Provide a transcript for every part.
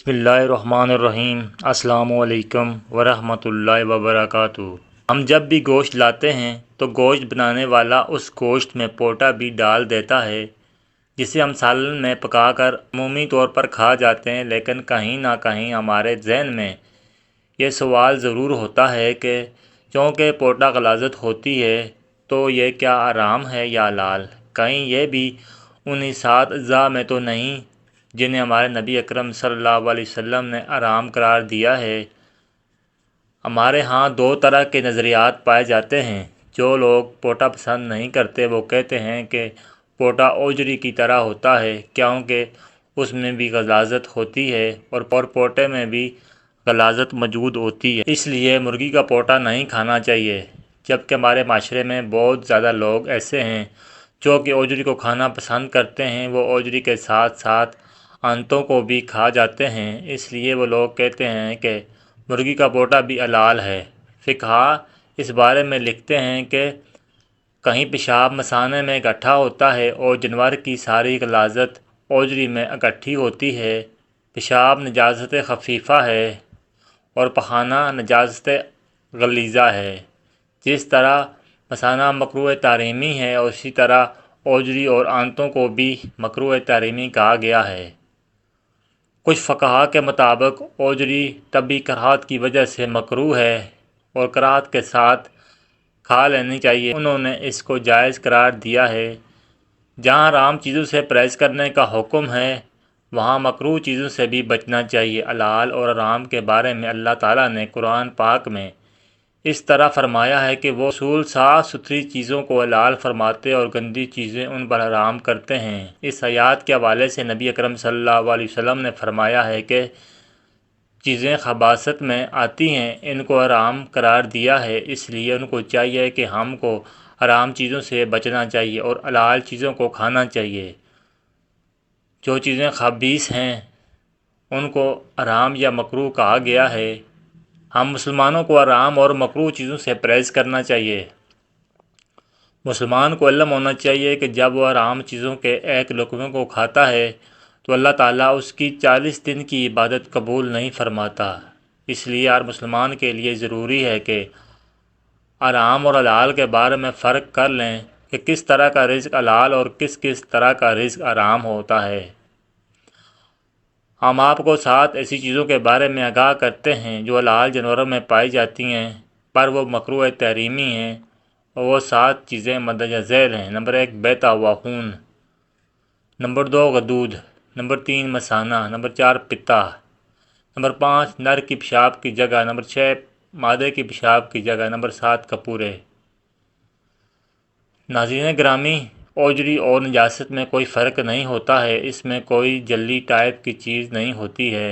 بسم اللہ الرحمن الرحیم۔ السلام علیکم ورحمۃ اللہ وبرکاتہ۔ ہم جب بھی گوشت لاتے ہیں تو گوشت بنانے والا اس گوشت میں پوٹا بھی ڈال دیتا ہے، جسے ہم سالن میں پکا کر عمومی طور پر کھا جاتے ہیں، لیکن کہیں نہ کہیں ہمارے ذہن میں یہ سوال ضرور ہوتا ہے کہ چونکہ پوٹا غلاظت ہوتی ہے تو یہ کیا حرام ہے یا حلال؟ کہیں یہ بھی انہی 7 اجزاء میں تو نہیں جنہیں ہمارے نبی اکرم صلی اللہ علیہ وسلم نے حرام قرار دیا ہے؟ ہمارے ہاں 2 طرح کے نظریات پائے جاتے ہیں۔ جو لوگ پوٹا پسند نہیں کرتے وہ کہتے ہیں کہ پوٹا اوجری کی طرح ہوتا ہے، کیونکہ اس میں بھی غلاظت ہوتی ہے اور پوٹے میں بھی غلاظت موجود ہوتی ہے، اس لیے مرغی کا پوٹا نہیں کھانا چاہیے۔ جبکہ ہمارے معاشرے میں بہت زیادہ لوگ ایسے ہیں جو کہ اوجری کو کھانا پسند کرتے ہیں، وہ اوجری کے ساتھ ساتھ آنتوں کو بھی کھا جاتے ہیں، اس لیے وہ لوگ کہتے ہیں کہ مرغی کا پوٹا بھی حلال ہے۔ فقہا اس بارے میں لکھتے ہیں کہ کہیں پیشاب مثانے میں اکٹھا ہوتا ہے اور جانور کی ساری غلاظت اوجری میں اکٹھی ہوتی ہے۔ پیشاب نجاست خفیفہ ہے اور پخانہ نجاست غلیظہ ہے۔ جس طرح مثانہ مکروہ تحریمی ہے، اسی طرح اوجری اور آنتوں کو بھی مکروہ تحریمی کہا گیا ہے۔ کچھ فقہا کے مطابق اوجری طبی کراہت کی وجہ سے مکروہ ہے اور کراہت کے ساتھ کھا لینی چاہیے۔ انہوں نے اس کو جائز قرار دیا ہے۔ جہاں حرام چیزوں سے پرہیز کرنے کا حکم ہے، وہاں مکروہ چیزوں سے بھی بچنا چاہیے۔ حلال اور حرام کے بارے میں اللہ تعالیٰ نے قرآن پاک میں اس طرح فرمایا ہے کہ وہ اصول صاف ستھری چیزوں کو حلال فرماتے اور گندی چیزیں ان پر حرام کرتے ہیں۔ اس آیات کے حوالے سے نبی اکرم صلی اللہ علیہ وسلم نے فرمایا ہے کہ چیزیں خباثت میں آتی ہیں، ان کو حرام قرار دیا ہے، اس لیے ان کو چاہیے کہ ہم کو حرام چیزوں سے بچنا چاہیے اور حلال چیزوں کو کھانا چاہیے۔ جو چیزیں خبیث ہیں ان کو حرام یا مکروہ کہا گیا ہے۔ ہم مسلمانوں کو حرام اور مکروہ چیزوں سے پرہیز کرنا چاہیے۔ مسلمان کو علم ہونا چاہیے کہ جب وہ حرام چیزوں کے ایک لقمے کو کھاتا ہے تو اللہ تعالیٰ اس کی 40 دن کی عبادت قبول نہیں فرماتا۔ اس لیے ہر مسلمان کے لیے ضروری ہے کہ حرام اور حلال کے بارے میں فرق کر لیں کہ کس طرح کا رزق حلال اور کس طرح کا رزق حرام ہوتا ہے۔ ہم آپ کو 7 ایسی چیزوں کے بارے میں آگاہ کرتے ہیں جو حلال جانوروں میں پائی جاتی ہیں پر وہ مکروہ تحریمی ہیں، اور وہ 7 چیزیں مندرجہ ذیل ہیں۔ نمبر 1 بہتا ہوا خون، نمبر 2 غدود، نمبر 3 مثانہ، نمبر 4 پتا، نمبر 5 نر کی پیشاب کی جگہ، نمبر 6 مادے کی پیشاب کی جگہ، نمبر 7 کپورے۔ ناظرین گرامی، اوجری اور نجاست میں کوئی فرق نہیں ہوتا ہے، اس میں کوئی جلی ٹائپ کی چیز نہیں ہوتی ہے،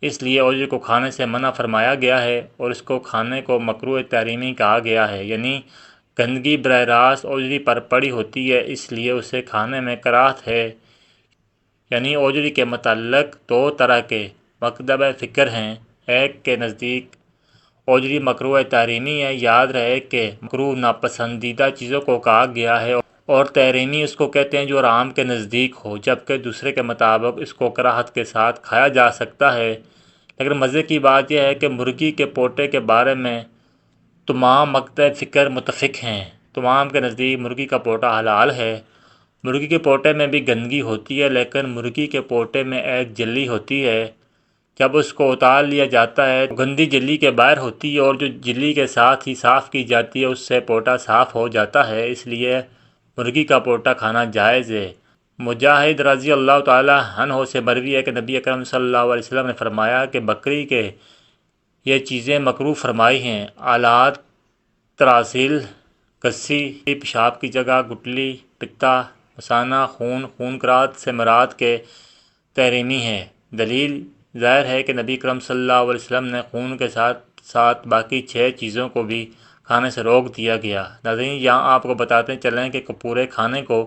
اس لیے اوجری کو کھانے سے منع فرمایا گیا ہے اور اس کو کھانے کو مکروہ تحریمی کہا گیا ہے۔ یعنی گندگی براہ راست اوجری پر پڑی ہوتی ہے، اس لیے اسے کھانے میں کراہت ہے۔ یعنی اوجری کے متعلق 2 طرح کے مکتب فکر ہیں۔ ایک کے نزدیک اوجری مکروہ تحریمی ہے، یاد رہے کہ مکروہ ناپسندیدہ چیزوں کو کہا گیا ہے اور تحریمی اس کو کہتے ہیں جو حرام کے نزدیک ہو، جبکہ دوسرے کے مطابق اس کو کراہت کے ساتھ کھایا جا سکتا ہے۔ لیکن مزے کی بات یہ ہے کہ مرغی کے پوٹے کے بارے میں تمام مکتب فکر متفق ہیں۔ تمام کے نزدیک مرغی کا پوٹا حلال ہے۔ مرغی کے پوٹے میں بھی گندگی ہوتی ہے، لیکن مرغی کے پوٹے میں ایک جلی ہوتی ہے، جب اس کو اتار لیا جاتا ہے تو گندی جلی کے باہر ہوتی ہے اور جو جلی کے ساتھ ہی صاف کی جاتی ہے اس سے پوٹا صاف ہو جاتا ہے، اس لیے مرغی کا پوٹا کھانا جائز ہے۔ مجاہد رضی اللہ تعالیٰ عنہ سے مروی ہے کہ نبی اکرم صلی اللہ علیہ وسلم نے فرمایا کہ بکری کے یہ چیزیں مکروہ فرمائی ہیں: آلات، تراسیل، کسی، پیشاب کی جگہ، گٹلی، پتا، مثانہ، خون کراہت سے مراد کے تحریمی ہے۔ دلیل ظاہر ہے کہ نبی اکرم صلی اللہ علیہ وسلم نے خون کے ساتھ ساتھ باقی 6 چیزوں کو بھی کھانے سے روک دیا گیا۔ ناظرین، یہاں آپ کو بتاتے چلیں کہ کپورے کھانے کو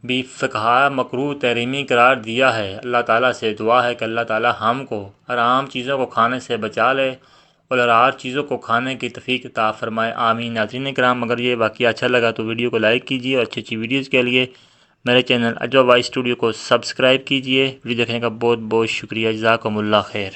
بھی فقہا مکروہ تحریمی قرار دیا ہے۔ اللہ تعالیٰ سے دعا ہے کہ اللہ تعالیٰ ہم کو حرام چیزوں کو کھانے سے بچا لے اور حلال چیزوں کو کھانے کی توفیق عطا فرمائے، آمین۔ ناظرین کرام، اگر یہ واقعہ اچھا لگا تو ویڈیو کو لائک کیجیے اور اچھی ویڈیوز کے لیے میرے چینل اجوا وائی اسٹوڈیو کو سبسکرائب کیجئے۔ ویڈیو دیکھنے کا بہت بہت شکریہ، جزاکم اللہ خیر۔